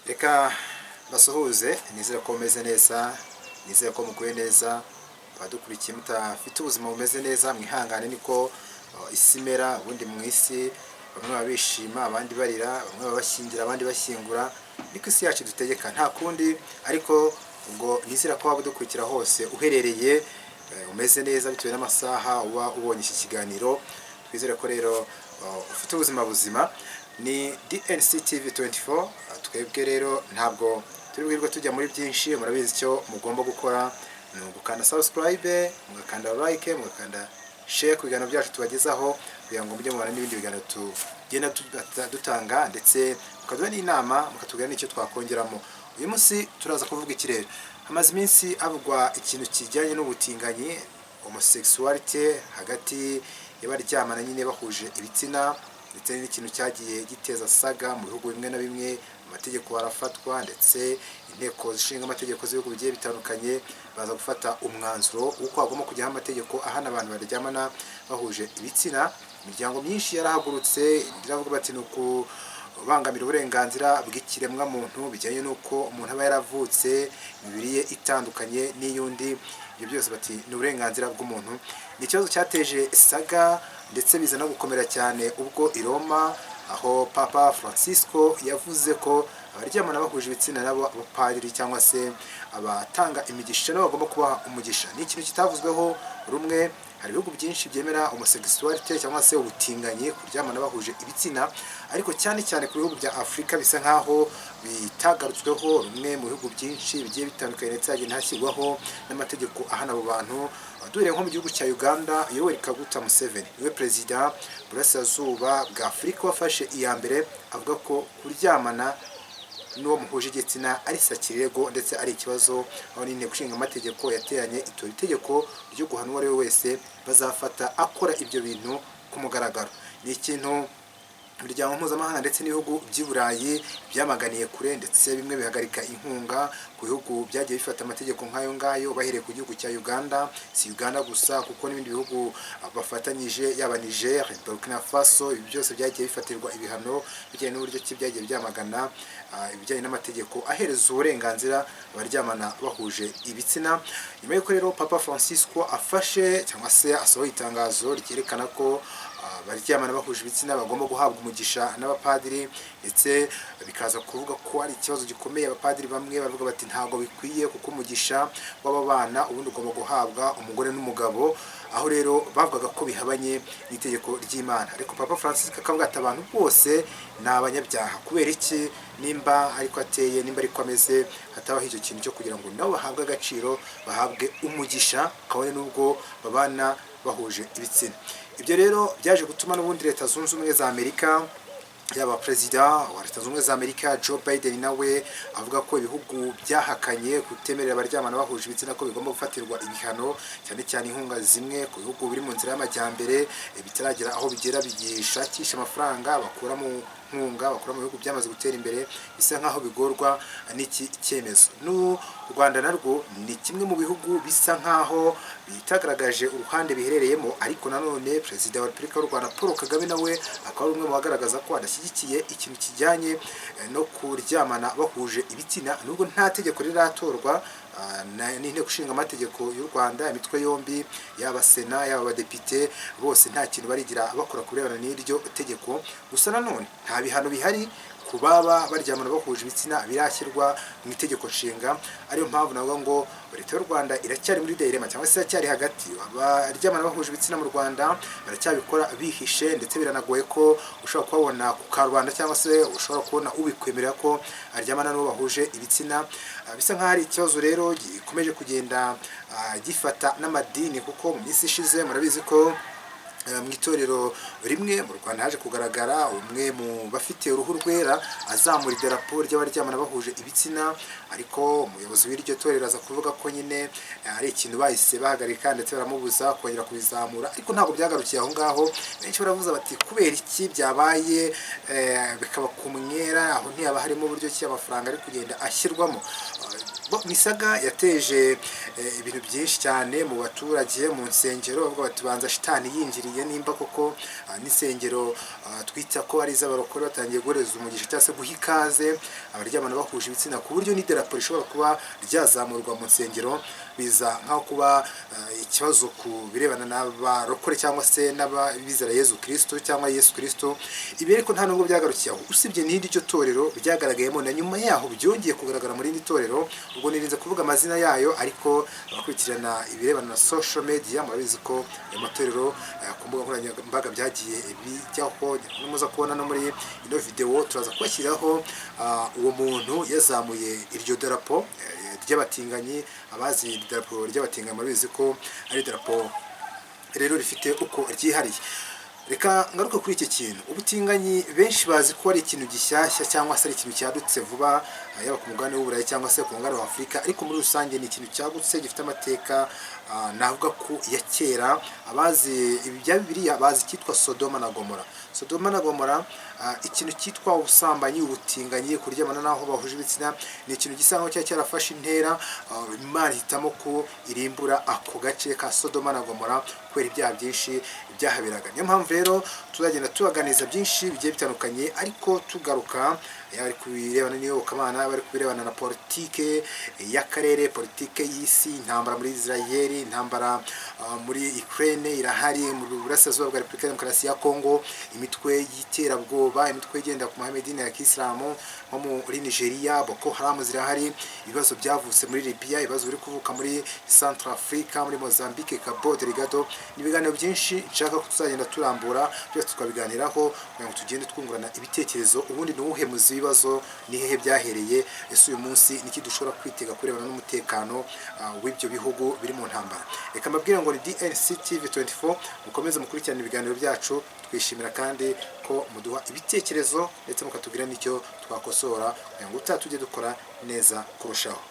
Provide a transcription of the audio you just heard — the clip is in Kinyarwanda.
Reka basuhuze nizere ko mumeze neza, nizere ko muguye neza, abadukurikiye mutafite ubuzima bumeze neza mwihangane niko isi imera. Ubundi mu isi bamwe baba bishima abandi barira, bamwe baba bashyingira abandi bashyingura, niko isi yacu dutegeka nta kundi. Ariko ubwo nizera ko waba udukurikira hose uherereye umeze neza bitewe n'amasaha uba ubonye iki kiganiro. Twizere ko rero ufite ubuzima buzima. Ni DNC TV 24. Twebwe rero ntabwo turi bwirwe tujya muri byinshi, murabizi icyo mugomba gukora ni ugukanda subscribe, mugakanda like, mugakanda share ku biganiro byacu tubagezaho, kugira ngo mujye mubona n'ibindi biganiro tugenda dutanga, ndetse mukaduha n'inama mukatubwira n'icyo twakongeramo. Uyu munsi turaza kuvuga ikirere. Hamaze iminsi havugwa ikintu kijyanye n'ubutinganyi, homosexuality, hagati y'abaryamana nyine bahuje ibitsina, ndetse n'ikintu cyagiye giteza saga mu bihugu bimwe na bimwe. Amategeko arafatwa, ndetse inteko zishinga amategeko z'ibihugu bigiye bitandukanye baza gufata umwanzuro w'uko hagomba kujyaho amategeko ahana abantu baryamana bahuje ibitsina. Imiryango myinshi yarahagurutse iravuga bati ni ukubangamira uburenganzira bw'ikiremwa muntu, bijyanye n'uko umuntu aba yaravutse imibiri ye itandukanye n'iy'undi. Ibyo byose bati ni uburenganzira bw'umuntu. Ni ikibazo cyateje saga ndetse biza no gukomera cyane ubwo i Roma, aho Papa Francisco yavuze ko abaryamana bahuje ibitsina nabo abapadiri cyangwa se abatanga imigisha nabo bagomba kubaha umugisha. Ni ikintu kitavuzweho rumwe. Hari ibihugu byinshi byemera homosexuality cyangwa se ubutinganyi, kuryamana bahuje ibitsina, ariko cyane cyane ku bihugu bya Afurika bisa nkaho bitagarutsweho rumwe. Mu bihugu byinshi bigiye bitandukanye ndetse hagenda hashyirwaho n'amategeko ahana abo bantu. Duhereye nko mu gihugu cya Uganda, Yoweri Kaguta Museveni niwe perezida burasirazuba bwa Afurika wafashe iya mbere, avuga ko kuryamana n'uwo muhuje igitsina ari sakirego ndetse ari ikibazo. aho n'inteko ishinga amategeko yateranye itora itegeko ryo guhana uwo ari we wese bazafata akora ibyo bintu ku mugaragaro. Ni ikintu imiryango mpuzamahanga ndetse n'ibihugu by'i Burayi byamaganiye kure, ndetse bimwe bihagarika inkunga ku bihugu byagiye bifata amategeko nk'ayo ngayo, bahereye ku gihugu cya Uganda. Si Uganda gusa kuko n'ibindi bihugu bafatanyije, yaba Niger, Burkina Faso, ibi byose byagiye bifatirwa ibihano bijyanye n'uburyo ki byagiye byamagana ibijyanye n'amategeko ahereza uburenganzira abaryamana bahuje ibitsina. Nyuma y'uko rero Papa Francisco afashe cyangwa se asohoye itangazo ryerekana ko abaryamana bahuje ibitsina bagomba guhabwa umugisha n'abapadiri, ndetse bikaza kuvuga ko ari ikibazo gikomeye. Abapadiri bamwe baravuga bati ntabwo bikwiye kuko umugisha w'aba bana ubundi ugomba guhabwa umugore n'umugabo, aho rero bavugaga ko bihabanye n'itegeko ry'Imana. Ariko Papa Francis akavuga ati abantu bose ni abanyabyaha. Kubera iki? Nimba ariko ateye, nimba ariko ameze, hatabaho icyo kintu cyo kugira ngo nabo bahabwe agaciro, bahabwe umugisha, kabone n'ubwo babana bahuje ibitsina. Ibyo rero byaje gutuma n'ubundi Leta Zunze Ubumwe za Amerika, yaba perezida wa Leta Zunze Ubumwe za Amerika Joe Biden nawe avuga ko ibihugu byahakanye kutemerera abaryamana bahuje ibitsina ko bigomba gufatirwa ibihano, cyane cyane inkunga zimwe ku bihugu biri mu nzira y'amajyambere bitaragera aho bigera bigishakisha amafaranga bakura mu nkunga, bakura mu bihugu byamaze gutera imbere, bisa nkaho bigorwa n'iki cyemezo. N'u Rwanda narwo ni kimwe mu bihugu bisa nkaho bitagaragaje uruhande biherereyemo, ariko nanone perezida wa Repubulika y'u Rwanda Paul Kagame nawe akaba ari umwe mu bagaragaza ko adashyigikiye ikintu kijyanye no kuryamana bahuje ibitsina, nubwo nta tegeko riratorwa n'inteko ishinga amategeko y'u Rwanda. Imitwe yombi yaba Sena yaba abadepite bose nta kintu barigira bakora ku birebana n'iryo tegeko. Gusa nanone nta bihano bihari ku baba baryamana bahuje ibitsina birashyirwa mu itegeko nshinga. Ariyo mpamvu navuga ngo Leta y'u Rwanda iracyari muri dilema cyangwa se iracyari hagati. Abaryamana bahuje ibitsina mu Rwanda baracyabikora bihishe, ndetse biranagoye ko ushobora kubabona ku karubanda cyangwa se ushobora kubona ubikwemerera ko aryamana n'uwo bahuje ibitsina. Bisa nk'aho ari ikibazo rero gikomeje kugenda gifata n'amadini, kuko mu minsi ishize murabizi ko mu itorero rimwe mu Rwanda haje kugaragara umwe mu bafite uruhu rwera azamura idarapo ry'abaryamana bahuje ibitsina, ariko umuyobozi w'iryo torero aza kuvuga ko nyine ari ikintu bahise bahagarika, ndetse baramubuza kongera kubizamura. Ariko ntabwo byagarukiye aho ngaho. Benshi baravuze bati kubera iki byabaye bikaba ku mwera, aho ntiyaba harimo uburyo ki amafaranga ari kugenda ashyirwamo. Misaga yateje ibintu byinshi cyane mu baturage mu nsengero, bavuga bati banza shitani yinjiriye nimba koko n'insengero twita ko ari iz'abarokore batangiye guhereza umugisha cyangwa se guha ikaze abaryamana bahuje ibitsina, ku buryo n'idarapo rishobora kuba ryazamurwa mu nsengero. Biza nkaho kuba ikibazo ku birebana n'abarokore cyangwa se n'abizera Yesu Kristo cyangwa Yesu Kristo. Ibi ariko nta nubwo byagarukiye aho, usibye n'indi ryo torero byagaragayemo na nyuma yaho byongeye kugaragara muri iri torero. Ubwo nirinze kuvuga amazina yayo, ariko abakurikirana ibirebana na social media murabizi ko ayo matorero ku mbuga nkoranyambaga byagiye bijyaho. Muza kubona no muri ino video turaza kubashyiraho uwo muntu yazamuye iryo darapo ry'abatinganyi. Abazi idarapo ry'abatinganyi murabizi ko ari idarapo rero rifite uko ryihariye. Reka ngaruka kuri iki kintu. Ubutinganyi benshi bazi ko ari ikintu gishyashya cyangwa se ari ikintu cyadutse vuba, yaba ku mugabane w'Uburayi cyangwa se ku mugabane wa Afurika, ariko muri rusange ni ikintu cyagutse gifite amateka navuga ko ya kera. Abazi ibi bya Bibiliya bazi cyitwa Sodoma na Gomora. Sodoma na Gomora, ikintu cyitwa ubusambanyi, ubutinganyi, kuryamana naho bahuje ibitsina, ni ikintu gisa nkaho cyari cyarafashe intera. Imana ihitamo ko irimbura ako gace ka Sodoma na Gomora kubera ibyaha byinshi byahaberaga. Niyo mpamvu rero tuzagenda tubaganiza byinshi bigiye bitandukanye, ariko tugaruka yari kubirebana n'iyobokamana, bari kubirebana na politike y'akarere, politike y'isi, intambara muri Israel, intambara muri Ukraine irahari, mu burasirazuba bwa Repubulika ya Demokarasi ya Kongo, imitwe y'iterabwoba, imitwe igenda ku mahame y'idini ya Kisilamu nko muri Nigeria, Boko Haram zirahari, ibibazo byavutse muri Libya, ibibazo biri kuvuka muri Central Africa, muri Mozambique, Cabo Delgado. Ibiganiro byinshi nshaka ko tuzagenda turambura byose tukabiganiraho kugira ngo tugende twungurana ibitekerezo. Ubundi nuwuhe muzi ibibazo, ni hehe byahereye, ese uyu munsi niki dushobora kwitega kurebana n'umutekano w'ibyo bihugu biri mu ntambara. Reka mbabwire ngo ni DNC TV 24, mukomeze mukurikirana ibiganiro byacu. Twishimira kandi ko muduha ibitekerezo ndetse mukatubwira n'icyo twakosora kugira ngo tujye dukora neza kurushaho.